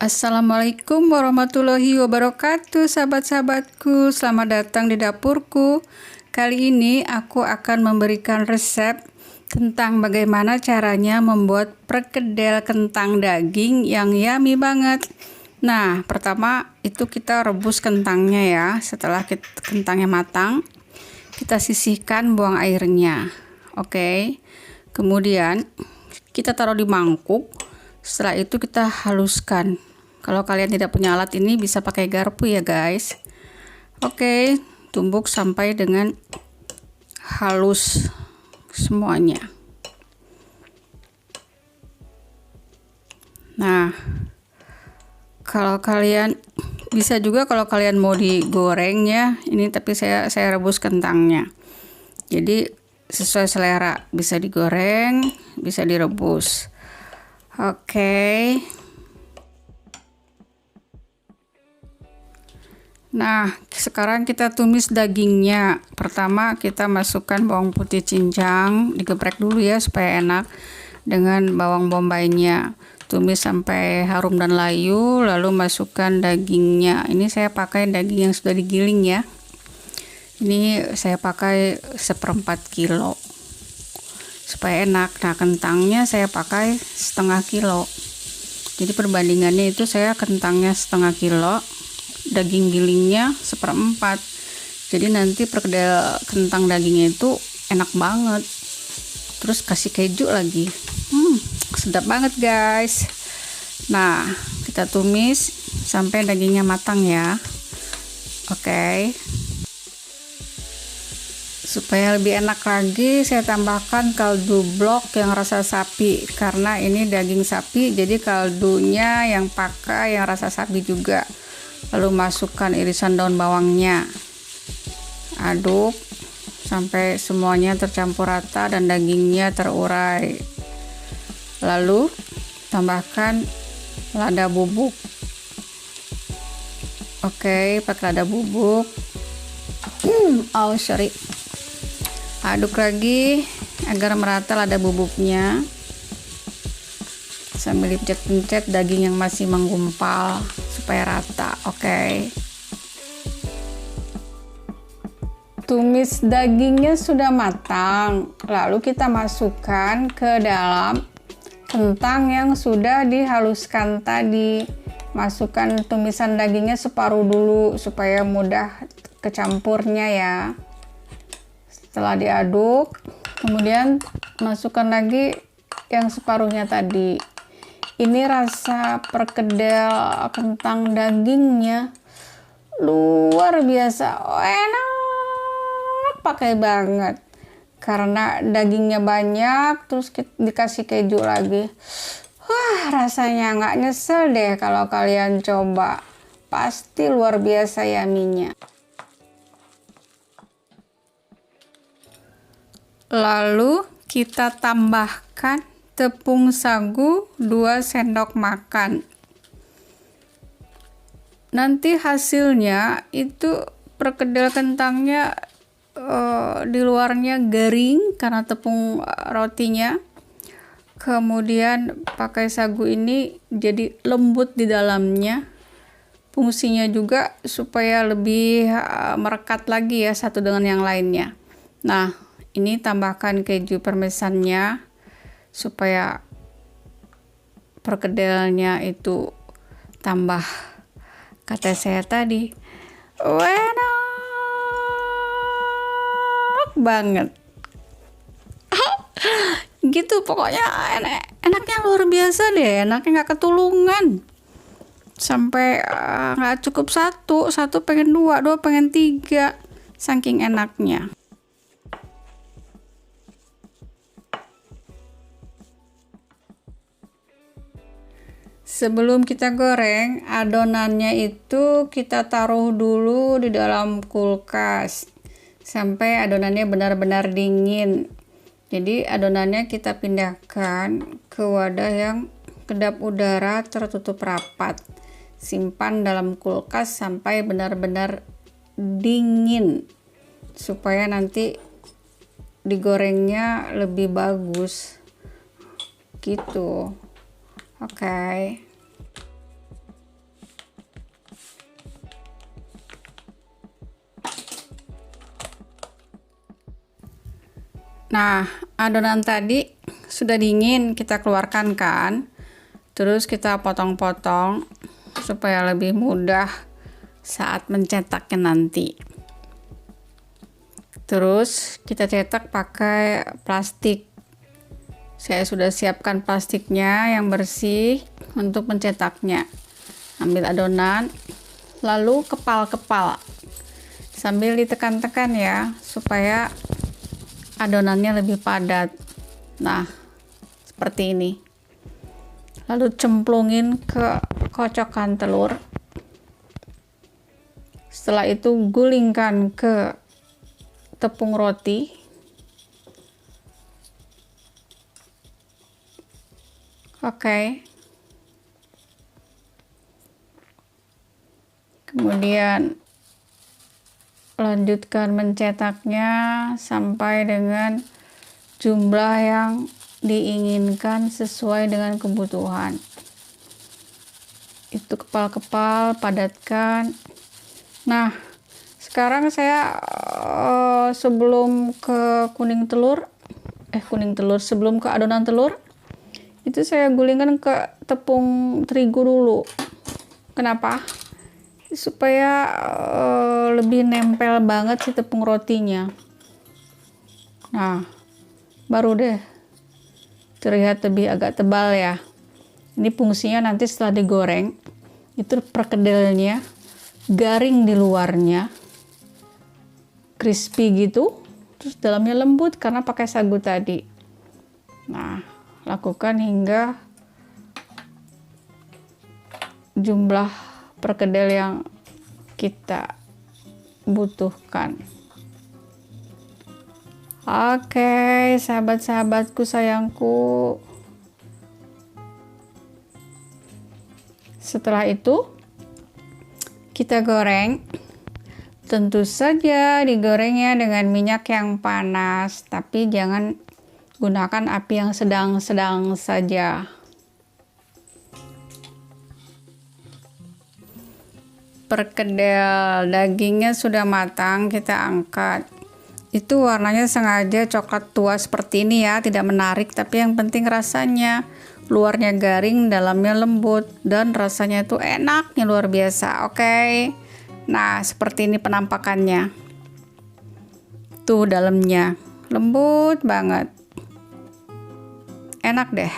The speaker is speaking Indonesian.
Assalamualaikum warahmatullahi wabarakatuh, sahabat-sahabatku. Selamat datang di dapurku. Kali ini aku akan memberikan resep tentang bagaimana caranya membuat perkedel kentang daging yang yummy banget. Nah, pertama itu kita rebus kentangnya ya. Setelah kentangnya matang, kita sisihkan, buang airnya. Oke. Kemudian kita taruh di mangkuk. Setelah itu kita haluskan. Kalau kalian tidak punya alat ini bisa pakai garpu ya guys. Oke, tumbuk sampai dengan halus semuanya. Nah, kalau kalian bisa juga kalau kalian mau digoreng ya. Ini tapi saya rebus kentangnya. Jadi sesuai selera, bisa digoreng, bisa direbus. Oke. Nah, sekarang kita tumis dagingnya. Pertama kita masukkan bawang putih cincang, digeprek dulu ya supaya enak, dengan bawang bombaynya. Tumis sampai harum dan layu, lalu masukkan dagingnya. Ini saya pakai daging yang sudah digiling ya. Ini saya pakai 1/4 kilo supaya enak. Nah, kentangnya saya pakai setengah kilo. Jadi perbandingannya itu saya kentangnya setengah kilo, daging gilingnya 1/4. Jadi nanti perkedel kentang dagingnya itu enak banget. Terus kasih keju lagi, sedap banget guys. Nah, kita tumis sampai dagingnya matang ya. Oke. Supaya lebih enak lagi, saya tambahkan kaldu blok yang rasa sapi, karena ini daging sapi, jadi kaldunya yang pakai yang rasa sapi juga. Lalu masukkan irisan daun bawangnya, aduk sampai semuanya tercampur rata dan dagingnya terurai. Lalu tambahkan lada bubuk. Oke, pakai lada bubuk. Aduk lagi agar merata lada bubuknya, sambil dipencet-pencet daging yang masih menggumpal supaya rata. Oke. Tumis dagingnya sudah matang, lalu kita masukkan ke dalam kentang yang sudah dihaluskan tadi. Masukkan tumisan dagingnya separuh dulu supaya mudah kecampurnya ya. Setelah diaduk, kemudian masukkan lagi yang separuhnya tadi. Ini rasa perkedel kentang dagingnya luar biasa, enak, pakai banget. Karena dagingnya banyak, terus dikasih keju lagi. Wah, rasanya nggak nyesel deh kalau kalian coba. Pasti luar biasa yummy-nya. Lalu kita tambahkan tepung sagu 2 sendok makan. Nanti hasilnya itu perkedel kentangnya di luarnya garing karena tepung rotinya. Kemudian pakai sagu ini jadi lembut di dalamnya. Fungsinya juga supaya lebih merekat lagi ya satu dengan yang lainnya. Nah, ini tambahkan keju parmesannya supaya perkedelnya itu tambah, kata saya tadi, enak banget. Gitu pokoknya, enaknya luar biasa deh, enaknya nggak ketulungan. Sampai nggak cukup satu pengen dua pengen 3, saking enaknya. Sebelum kita goreng, adonannya itu kita taruh dulu di dalam kulkas sampai adonannya benar-benar dingin. Jadi adonannya kita pindahkan ke wadah yang kedap udara tertutup rapat. Simpan dalam kulkas sampai benar-benar dingin supaya nanti digorengnya lebih bagus gitu. Oke. Nah, adonan tadi sudah dingin, kita keluarkan kan. Terus kita potong-potong supaya lebih mudah saat mencetaknya nanti. Terus kita cetak pakai plastik. Saya sudah siapkan plastiknya yang bersih untuk mencetaknya. Ambil adonan, lalu kepal-kepal. Sambil ditekan-tekan ya, supaya adonannya lebih padat. Nah, seperti ini. Lalu cemplungin ke kocokan telur. Setelah itu gulingkan ke tepung roti. Oke. Kemudian lanjutkan mencetaknya sampai dengan jumlah yang diinginkan sesuai dengan kebutuhan. Itu kepal-kepal, padatkan. Nah, sekarang saya sebelum ke sebelum ke adonan telur, itu saya gulingkan ke tepung terigu dulu. Kenapa? Supaya lebih nempel banget si tepung rotinya. Nah, baru deh terlihat lebih agak tebal ya. Ini fungsinya nanti setelah digoreng, itu perkedelnya garing di luarnya, crispy gitu, terus dalamnya lembut karena pakai sagu tadi. Nah, lakukan hingga jumlah perkedel yang kita butuhkan. Oke, sahabat-sahabatku sayangku. Setelah itu kita goreng. Tentu saja digorengnya dengan minyak yang panas, tapi jangan gunakan api yang sedang-sedang saja. Perkedel dagingnya sudah matang, kita angkat. Itu warnanya sengaja coklat tua seperti ini ya, tidak menarik, tapi yang penting rasanya. Luarnya garing, dalamnya lembut, dan rasanya itu enaknya luar biasa. Oke. Nah, seperti ini penampakannya. Tuh dalamnya lembut banget. Enak deh.